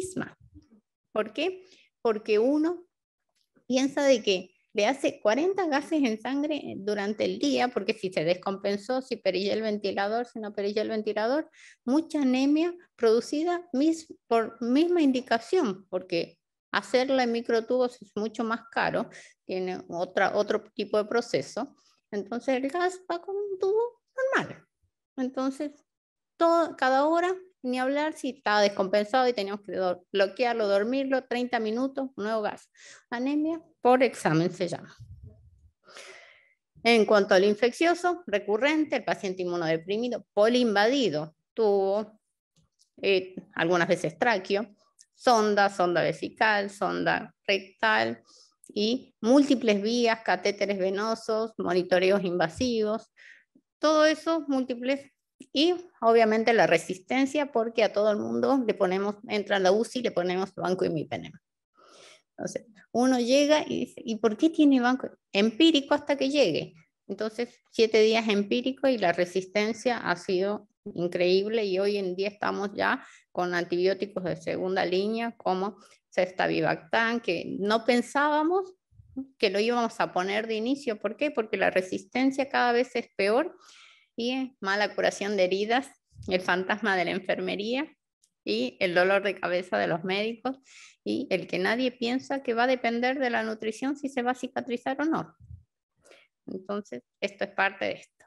misma. ¿Por qué? Porque uno piensa de que le hace 40 gases en sangre durante el día, porque si se descompensó, si perillé el ventilador, si no perillé el ventilador, mucha anemia producida por misma indicación, porque hacerla en microtubos es mucho más caro, tiene otro tipo de proceso, entonces el gas va con un tubo normal. Entonces, cada hora, ni hablar si estaba descompensado y teníamos que bloquearlo, dormirlo, 30 minutos, nuevo gas. Anemia por examen se llama. En cuanto al infeccioso, recurrente, el paciente inmunodeprimido, poliinvadido, tuvo algunas veces tráqueo, sonda vesical, sonda rectal y múltiples vías, catéteres venosos, monitoreos invasivos, todo eso múltiples. Y obviamente la resistencia, porque a todo el mundo le ponemos, entra en la UCI, le ponemos banco imipenem. Entonces, uno llega y dice, ¿y por qué tiene banco? Empírico hasta que llegue. Entonces, 7 días empírico y la resistencia ha sido increíble y hoy en día estamos ya con antibióticos de segunda línea como Ceftavivac-Tan, que no pensábamos que lo íbamos a poner de inicio. ¿Por qué? Porque la resistencia cada vez es peor y mala curación de heridas, el fantasma de la enfermería y el dolor de cabeza de los médicos y el que nadie piensa que va a depender de la nutrición si se va a cicatrizar o no. Entonces, esto es parte de esto.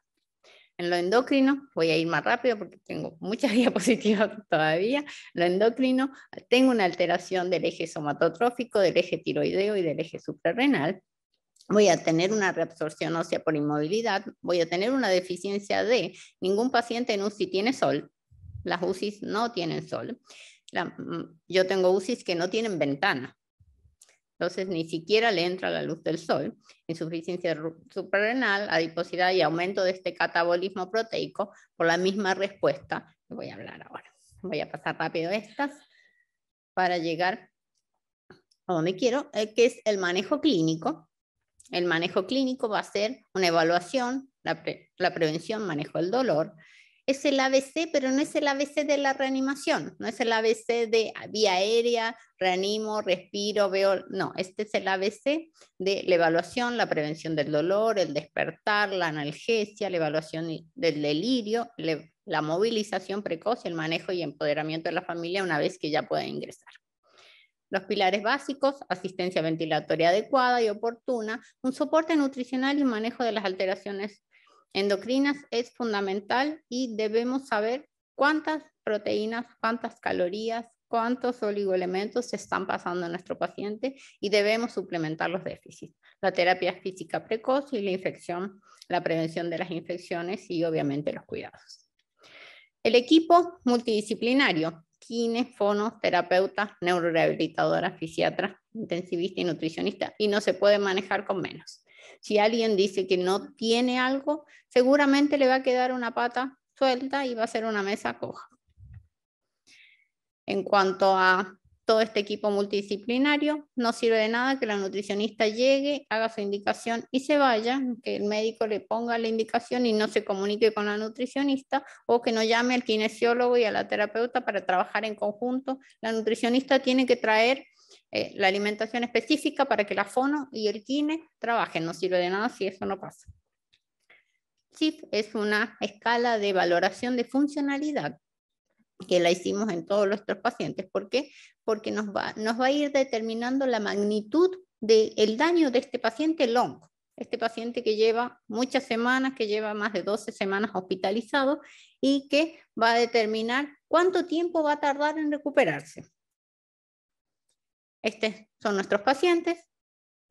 En lo endocrino, voy a ir más rápido porque tengo muchas diapositivas todavía. Lo endocrino, tengo una alteración del eje somatotrófico, del eje tiroideo y del eje suprarrenal. Voy a tener una reabsorción ósea por inmovilidad, voy a tener una deficiencia de, ningún paciente en UCI tiene sol, las UCIs no tienen sol, yo tengo UCIs que no tienen ventana, entonces ni siquiera le entra la luz del sol, insuficiencia suprarrenal, adiposidad y aumento de este catabolismo proteico por la misma respuesta que voy a hablar ahora. Voy a pasar rápido estas para llegar a donde quiero, que es el manejo clínico. El manejo clínico va a ser una evaluación, la prevención, manejo del dolor. Es el ABC, pero no es el ABC de la reanimación, no es el ABC de vía aérea, reanimo, respiro, veo, no, este es el ABC de la evaluación, la prevención del dolor, el despertar, la analgesia, la evaluación del delirio, la movilización precoz, el manejo y empoderamiento de la familia una vez que ya pueda ingresar. Los pilares básicos, asistencia ventilatoria adecuada y oportuna, un soporte nutricional y manejo de las alteraciones endocrinas es fundamental y debemos saber cuántas proteínas, cuántas calorías, cuántos oligoelementos se están pasando a nuestro paciente y debemos suplementar los déficits. La terapia física precoz y la infección, la prevención de las infecciones y obviamente los cuidados. El equipo multidisciplinario, kine, fono, terapeuta, neurorehabilitadora, fisiatra, intensivista y nutricionista, y no se puede manejar con menos. Si alguien dice que no tiene algo, seguramente le va a quedar una pata suelta y va a ser una mesa coja. En cuanto a todo este equipo multidisciplinario, no sirve de nada que la nutricionista llegue, haga su indicación y se vaya, que el médico le ponga la indicación y no se comunique con la nutricionista, o que no llame al kinesiólogo y a la terapeuta para trabajar en conjunto. La nutricionista tiene que traer la alimentación específica para que la fono y el kine trabajen. No sirve de nada si eso no pasa. SIF es una escala de valoración de funcionalidad que la hicimos en todos nuestros pacientes. ¿Por qué? Porque nos va a ir determinando la magnitud del daño de este paciente longo. Este paciente que lleva muchas semanas, que lleva más de 12 semanas hospitalizado y que va a determinar cuánto tiempo va a tardar en recuperarse. Estos son nuestros pacientes,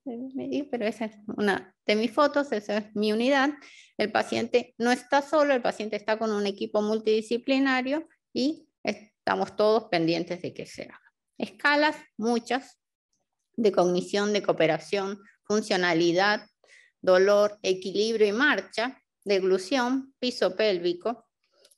pero esa es una de mis fotos, esa es mi unidad. El paciente no está solo, el paciente está con un equipo multidisciplinario y estamos todos pendientes de que se haga. Escalas, muchas, de cognición, de cooperación, funcionalidad, dolor, equilibrio y marcha, deglución, piso pélvico,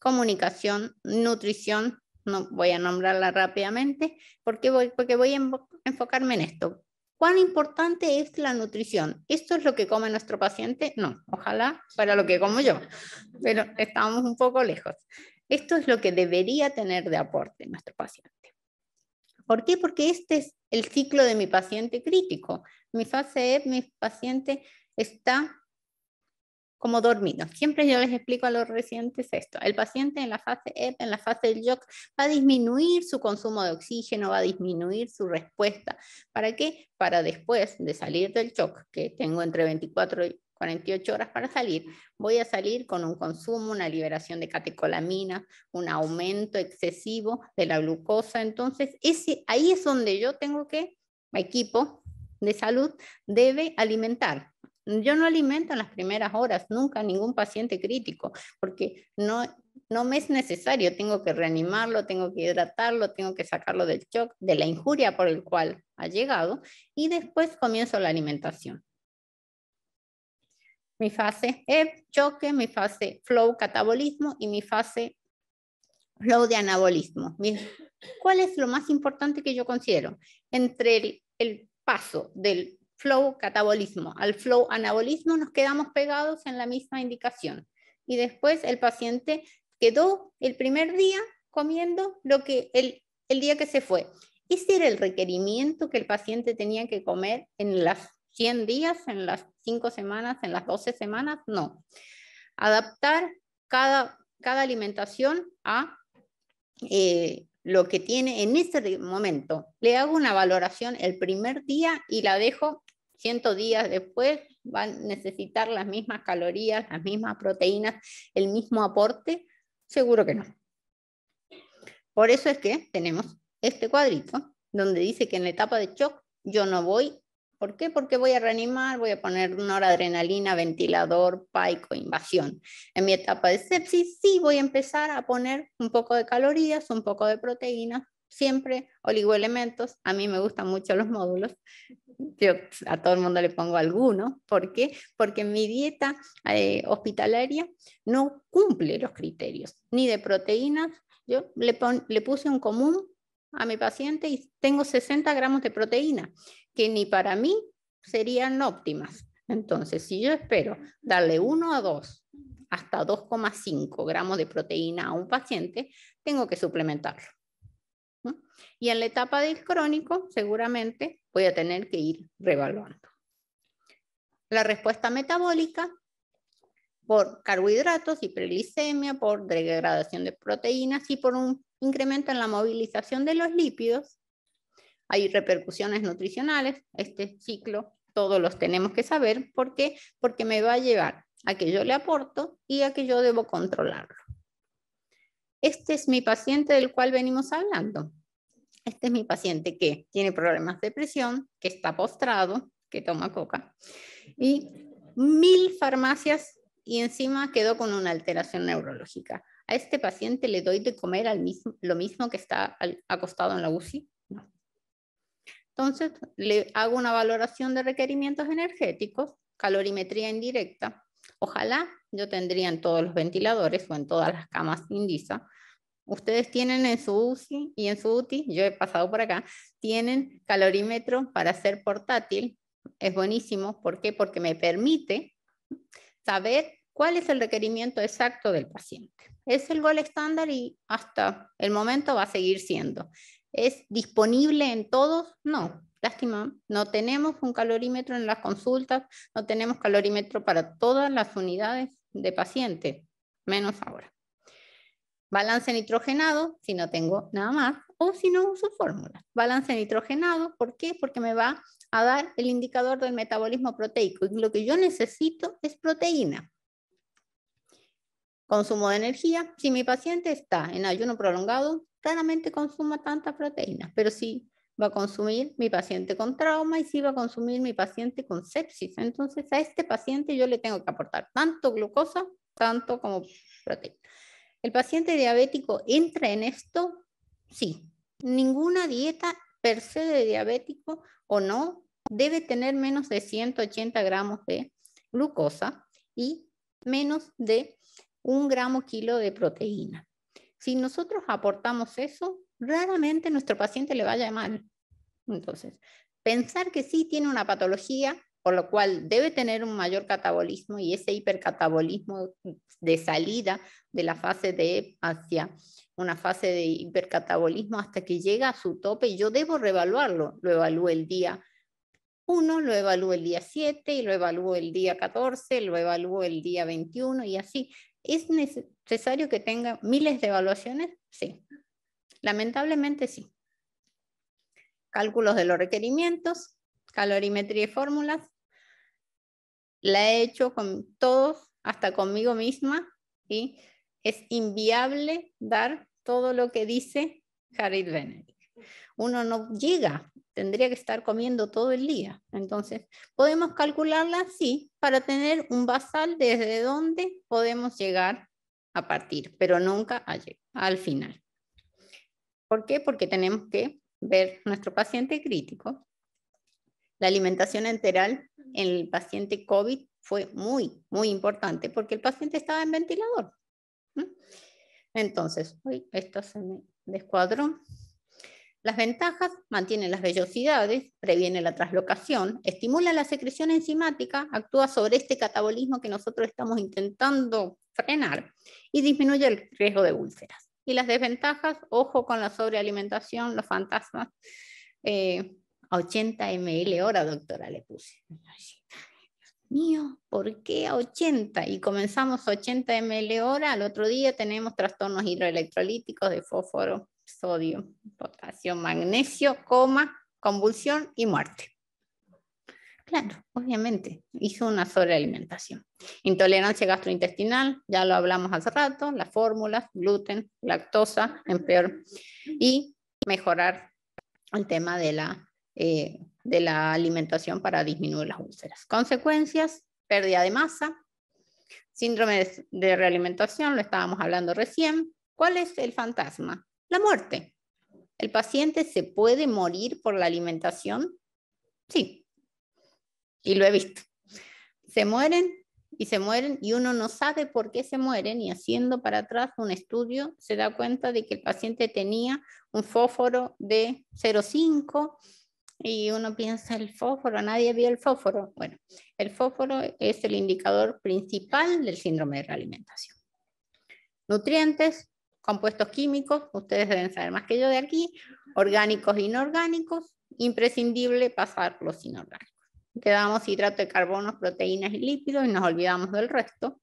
comunicación, nutrición, no voy a nombrarla rápidamente, porque voy a enfocarme en esto. ¿Cuán importante es la nutrición? ¿Esto es lo que come nuestro paciente? No, ojalá fuera lo que como yo, pero estamos un poco lejos. Esto es lo que debería tener de aporte nuestro paciente. ¿Por qué? Porque este es el ciclo de mi paciente crítico. Mi fase EP, mi paciente está como dormido. Siempre yo les explico a los residentes esto. El paciente en la fase EP, en la fase del shock, va a disminuir su consumo de oxígeno, va a disminuir su respuesta. ¿Para qué? Para después de salir del shock, que tengo entre 24 y 48 horas para salir, voy a salir con un consumo, una liberación de catecolamina, un aumento excesivo de la glucosa. Entonces, ahí es donde yo tengo que, mi equipo de salud debe alimentar. Yo no alimento en las primeras horas, nunca a ningún paciente crítico, porque no me es necesario, tengo que reanimarlo, tengo que hidratarlo, tengo que sacarlo del shock, de la injuria por el cual ha llegado, y después comienzo la alimentación. Mi fase EP, choque, mi fase flow, catabolismo, y mi fase flow de anabolismo. ¿Cuál es lo más importante que yo considero? Entre el paso del flow catabolismo al flow anabolismo nos quedamos pegados en la misma indicación. Y después el paciente quedó el primer día comiendo lo que el día que se fue. Ese era el requerimiento que el paciente tenía que comer en las 100 días, en las 5 semanas, en las 12 semanas, no. Adaptar cada alimentación a lo que tiene en ese momento. Le hago una valoración el primer día y la dejo 100 días después, va a necesitar las mismas calorías, las mismas proteínas, el mismo aporte. Seguro que no. Por eso es que tenemos este cuadrito donde dice que en la etapa de shock yo no voy. ¿Por qué? Porque voy a reanimar, voy a poner noradrenalina, ventilador, PAICO, invasión. En mi etapa de sepsis sí voy a empezar a poner un poco de calorías, un poco de proteínas, siempre oligoelementos. A mí me gustan mucho los módulos. Yo a todo el mundo le pongo alguno. ¿Por qué? Porque mi dieta hospitalaria no cumple los criterios, ni de proteínas. Yo le puse un común a mi paciente y tengo 60 gramos de proteína, que ni para mí serían óptimas. Entonces, si yo espero darle 1 a 2, hasta 2,5 gramos de proteína a un paciente, tengo que suplementarlo. ¿No? Y en la etapa del crónico, seguramente voy a tener que ir reevaluando. La respuesta metabólica por carbohidratos, hiperglicemia, por degradación de proteínas y por un incremento en la movilización de los lípidos. Hay repercusiones nutricionales. Este ciclo todos los tenemos que saber. ¿Por qué? Porque me va a llevar a que yo le aporto y a que yo debo controlarlo. Este es mi paciente del cual venimos hablando. Este es mi paciente que tiene problemas de presión, que está postrado, que toma coca, y 1000 farmacias y encima quedó con una alteración neurológica. ¿A este paciente le doy de comer lo mismo que está acostado en la UCI? No. Entonces, le hago una valoración de requerimientos energéticos, calorimetría indirecta. Ojalá yo tendría en todos los ventiladores o en todas las camas Indisa. Ustedes tienen en su UCI y en su UTI, yo he pasado por acá, tienen calorímetro para hacer portátil. Es buenísimo. ¿Por qué? Porque me permite saber cuál es el requerimiento exacto del paciente. Es el gol estándar y hasta el momento va a seguir siendo. ¿Es disponible en todos? No. Lástima, no tenemos un calorímetro en las consultas, no tenemos calorímetro para todas las unidades de paciente, menos ahora. Balance nitrogenado, si no tengo nada más, o si no uso fórmulas. Balance nitrogenado, ¿por qué? Porque me va a dar el indicador del metabolismo proteico. Y lo que yo necesito es proteína. Consumo de energía. Si mi paciente está en ayuno prolongado, raramente consuma tanta proteína, pero sí va a consumir mi paciente con trauma y sí va a consumir mi paciente con sepsis. Entonces a este paciente yo le tengo que aportar tanto glucosa, tanto como proteína. ¿El paciente diabético entra en esto? Sí. Ninguna dieta per se de diabético o no debe tener menos de 180 gramos de glucosa y menos de 1 gramo kilo de proteína. Si nosotros aportamos eso, raramente nuestro paciente le vaya mal. Entonces, pensar que sí tiene una patología, por lo cual debe tener un mayor catabolismo y ese hipercatabolismo de salida de la fase de hacia una fase de hipercatabolismo hasta que llega a su tope y yo debo reevaluarlo. Lo evalúo el día 1, lo evalúo el día 7, y lo evalúo el día 14, lo evalúo el día 21 y así. ¿Es necesario que tenga miles de evaluaciones? Sí. Lamentablemente sí. Cálculos de los requerimientos, calorimetría y fórmulas. La he hecho con todos, hasta conmigo misma, y es inviable dar todo lo que dice Harriet Benedict. Uno no llega, tendría que estar comiendo todo el día. Entonces, ¿podemos calcularla? Sí, para tener un basal desde donde podemos llegar a partir, pero nunca al final. ¿Por qué? Porque tenemos que ver nuestro paciente crítico. La alimentación enteral en el paciente COVID fue muy, muy importante porque el paciente estaba en ventilador. Entonces, esto se me descuadró. Las ventajas: mantiene las vellosidades, previene la translocación, estimula la secreción enzimática, actúa sobre este catabolismo que nosotros estamos intentando frenar y disminuye el riesgo de úlceras. Y las desventajas: ojo con la sobrealimentación, los fantasmas. A 80 ml hora, doctora, le puse. Dios mío, ¿por qué a 80? Y comenzamos a 80 ml hora, al otro día tenemos trastornos hidroelectrolíticos de fósforo, sodio, potasio, magnesio, coma, convulsión y muerte. Claro, obviamente, hizo una sobrealimentación. Intolerancia gastrointestinal, ya lo hablamos hace rato, las fórmulas, gluten, lactosa, empeor, y mejorar el tema de la alimentación para disminuir las úlceras. Consecuencias: pérdida de masa, síndrome de realimentación, lo estábamos hablando recién. ¿Cuál es el fantasma? La muerte. ¿El paciente se puede morir por la alimentación? Sí, y lo he visto. Se mueren y uno no sabe por qué se mueren, y haciendo para atrás un estudio se da cuenta de que el paciente tenía un fósforo de 0,5 y uno piensa, el fósforo, nadie vio el fósforo. Bueno, el fósforo es el indicador principal del síndrome de realimentación. Nutrientes, compuestos químicos, ustedes deben saber más que yo de aquí, orgánicos e inorgánicos, imprescindible pasar los inorgánicos. Quedamos hidrato de carbono, proteínas y lípidos y nos olvidamos del resto.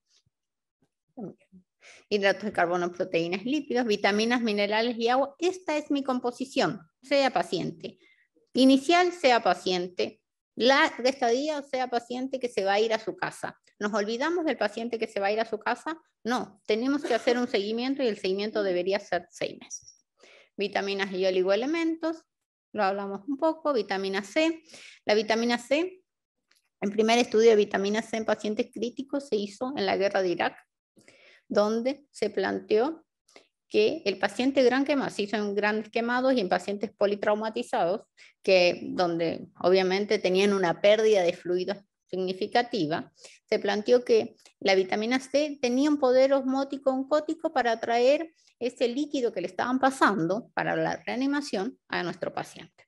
Hidratos de carbono, proteínas y lípidos, vitaminas, minerales y agua. Esta es mi composición, sea paciente inicial, sea paciente larga estadía o sea paciente que se va a ir a su casa. ¿Nos olvidamos del paciente que se va a ir a su casa? No, tenemos que hacer un seguimiento y el seguimiento debería ser 6 meses. Vitaminas y oligoelementos, lo hablamos un poco. Vitamina C. La vitamina C, el primer estudio de vitamina C en pacientes críticos se hizo en la guerra de Irak, donde se planteó que el paciente gran quemado se hizo en grandes quemados y en pacientes politraumatizados, donde obviamente tenían una pérdida de fluidos significativa, se planteó que la vitamina C tenía un poder osmótico oncótico para atraer ese líquido que le estaban pasando para la reanimación a nuestro paciente.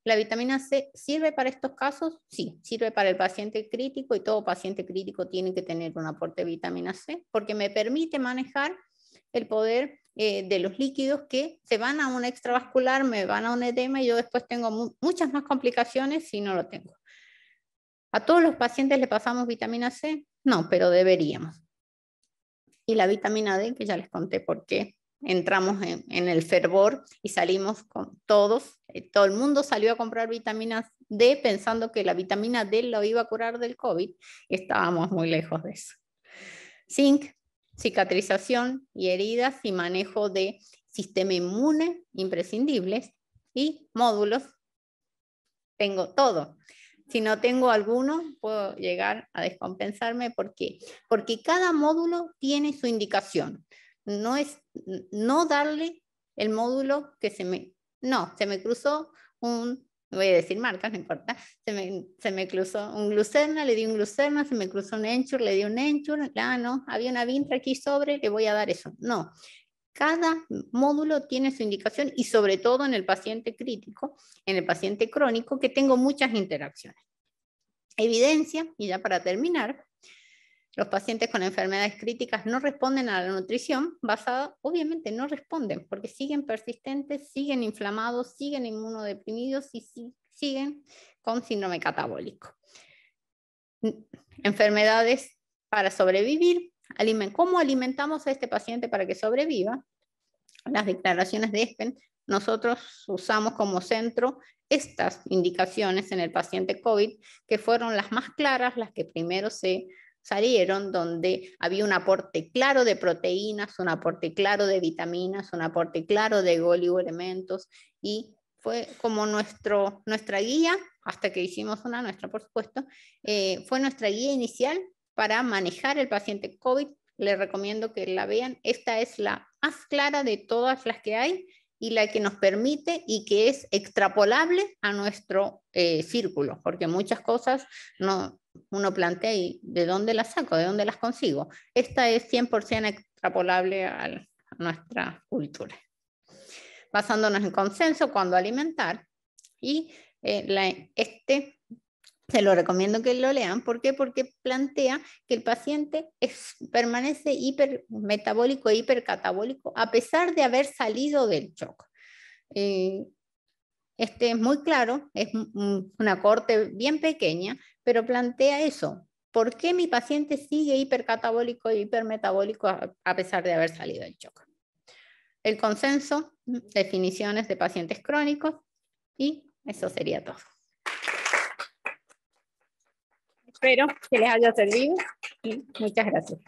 ¿La vitamina C sirve para estos casos? Sí, sirve para el paciente crítico, y todo paciente crítico tiene que tener un aporte de vitamina C porque me permite manejar el poder de los líquidos que se van a un extravascular, me van a un edema y yo después tengo muchas más complicaciones si no lo tengo. ¿A todos los pacientes le pasamos vitamina C? No, pero deberíamos. Y la vitamina D, que ya les conté por qué entramos en el fervor y salimos con todo el mundo salió a comprar vitamina D pensando que la vitamina D lo iba a curar del COVID, y estábamos muy lejos de eso. Zinc, cicatrización y heridas y manejo de sistema inmune imprescindibles, y módulos, tengo todo. Si no tengo alguno, puedo llegar a descompensarme. ¿Por qué? Porque cada módulo tiene su indicación. No es no darle el módulo que se me cruzó voy a decir marcas, no importa, se me cruzó un Glucerna, le di un Glucerna, se me cruzó un Ensure, le di un Ensure, no, había una Vintra aquí sobre, le voy a dar eso. No, cada módulo tiene su indicación, y sobre todo en el paciente crítico, en el paciente crónico, que tengo muchas interacciones. Evidencia, y ya para terminar, los pacientes con enfermedades críticas no responden a la nutrición basada, obviamente no responden, porque siguen persistentes, siguen inflamados, siguen inmunodeprimidos y siguen con síndrome catabólico. Enfermedades para sobrevivir. ¿Cómo alimentamos a este paciente para que sobreviva? Las declaraciones de ESPEN, nosotros usamos como centro estas indicaciones en el paciente COVID, que fueron las más claras, las que primero se salieron, donde había un aporte claro de proteínas, un aporte claro de vitaminas, un aporte claro de oligoelementos, y fue como nuestra guía, hasta que hicimos una nuestra, por supuesto, fue nuestra guía inicial para manejar el paciente COVID. Les recomiendo que la vean. Esta es la más clara de todas las que hay y la que nos permite y que es extrapolable a nuestro círculo, porque muchas cosas uno plantea y ¿de dónde las saco? ¿De dónde las consigo? Esta es 100% extrapolable a nuestra cultura. Basándonos en consenso, cuándo alimentar, y se lo recomiendo que lo lean. ¿Por qué? Porque plantea que el paciente permanece hipermetabólico e hipercatabólico a pesar de haber salido del shock. Este es muy claro, es una corte bien pequeña, pero plantea eso. ¿Por qué mi paciente sigue hipercatabólico e hipermetabólico a pesar de haber salido del shock? El consenso, definiciones de pacientes crónicos, y eso sería todo. Espero que les haya servido y muchas gracias.